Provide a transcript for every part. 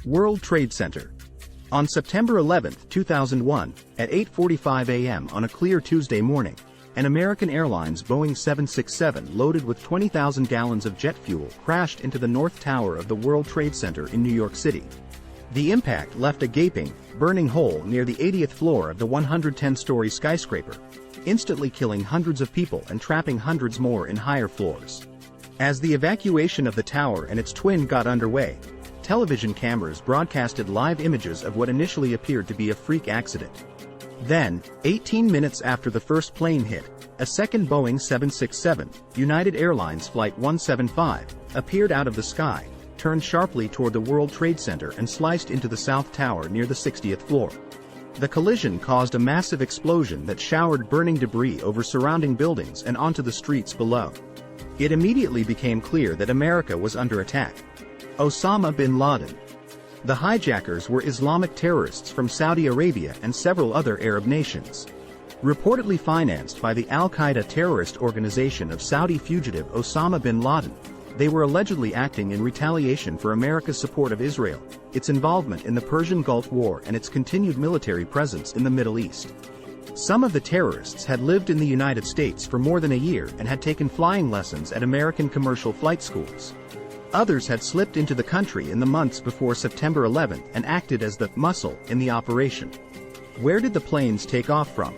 World Trade Center. On September 11, 2001, at 8:45 a.m. on a clear Tuesday morning, an American Airlines Boeing 767 loaded with 20,000 gallons of jet fuel crashed into the North Tower of the World Trade Center in New York City. The impact left a gaping, burning hole near the 80th floor of the 110-story skyscraper, instantly killing hundreds of people and trapping hundreds more in higher floors. As the evacuation of the tower and its twin got underway, television cameras broadcasted live images of what initially appeared to be a freak accident. Then, 18 minutes after the first plane hit, a second Boeing 767, United Airlines Flight 175, appeared out of the sky, turned sharply toward the World Trade Center and sliced into the South Tower near the 60th floor. The collision caused a massive explosion that showered burning debris over surrounding buildings and onto the streets below. It immediately became clear that America was under attack. Osama bin Laden. The hijackers were Islamic terrorists from Saudi Arabia and several other Arab nations. Reportedly financed by the Al-Qaeda terrorist organization of Saudi fugitive Osama bin Laden, they were allegedly acting in retaliation for America's support of Israel, its involvement in the Persian Gulf War and its continued military presence in the Middle East. Some of the terrorists had lived in the United States for more than a year and had taken flying lessons at American commercial flight schools. Others had slipped into the country in the months before September 11 and acted as the muscle in the operation. Where did the planes take off from?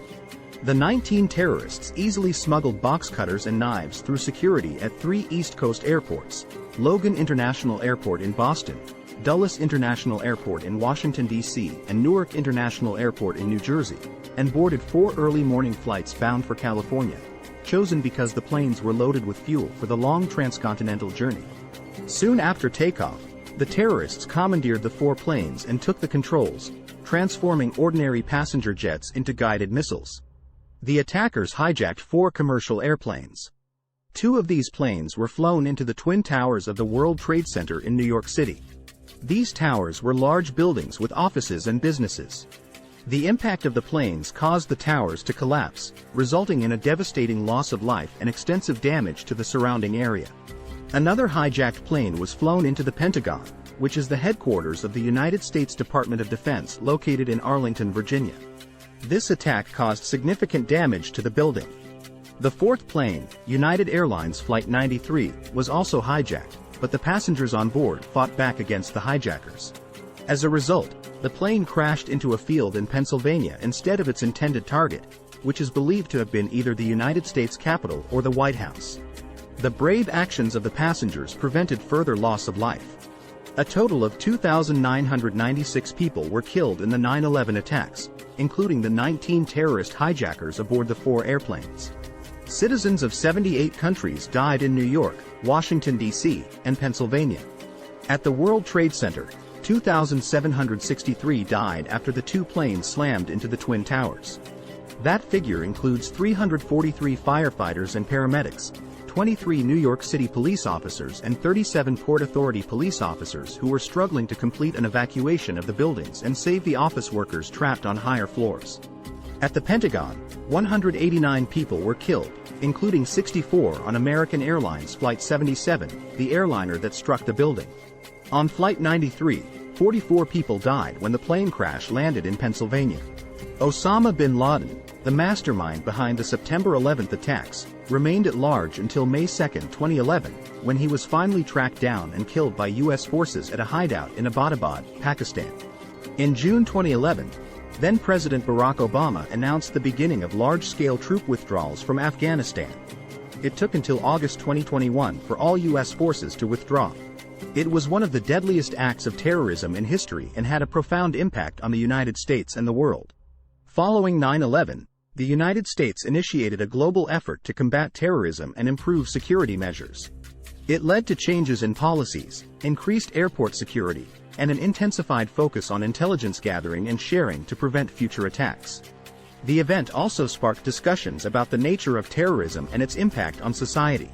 The 19 terrorists easily smuggled box cutters and knives through security at 3 East Coast airports: Logan International Airport in Boston, Dulles International Airport in Washington, D.C., and Newark International Airport in New Jersey, and boarded 4 early morning flights bound for California, chosen because the planes were loaded with fuel for the long transcontinental journey. Soon after takeoff, the terrorists commandeered the 4 planes and took the controls, transforming ordinary passenger jets into guided missiles. The attackers hijacked 4 commercial airplanes. 2 of these planes were flown into the Twin Towers of the World Trade Center in New York City. These towers were large buildings with offices and businesses. The impact of the planes caused the towers to collapse, resulting in a devastating loss of life and extensive damage to the surrounding area. Another hijacked plane was flown into the Pentagon, which is the headquarters of the United States Department of Defense located in Arlington, Virginia. This attack caused significant damage to the building. The 4th plane, United Airlines Flight 93, was also hijacked, but the passengers on board fought back against the hijackers. As a result, the plane crashed into a field in Pennsylvania instead of its intended target, which is believed to have been either the United States Capitol or the White House. The brave actions of the passengers prevented further loss of life. A total of 2,996 people were killed in the 9/11 attacks, including the 19 terrorist hijackers aboard the 4 airplanes. Citizens of 78 countries died in New York, Washington, D.C., and Pennsylvania. At the World Trade Center, 2,763 died after the 2 planes slammed into the Twin Towers. That figure includes 343 firefighters and paramedics, 23 New York City police officers and 37 Port Authority police officers who were struggling to complete an evacuation of the buildings and save the office workers trapped on higher floors. At the Pentagon, 189 people were killed, including 64 on American Airlines Flight 77, the airliner that struck the building. On Flight 93, 44 people died when the plane crash landed in Pennsylvania. Osama bin Laden, the mastermind behind the September 11th attacks, remained at large until May 2, 2011, when he was finally tracked down and killed by U.S. forces at a hideout in Abbottabad, Pakistan. In June 2011, then-President Barack Obama announced the beginning of large-scale troop withdrawals from Afghanistan. It took until August 2021 for all U.S. forces to withdraw. It was one of the deadliest acts of terrorism in history and had a profound impact on the United States and the world. Following 9/11, the United States initiated a global effort to combat terrorism and improve security measures. It led to changes in policies, increased airport security, and an intensified focus on intelligence gathering and sharing to prevent future attacks. The event also sparked discussions about the nature of terrorism and its impact on society.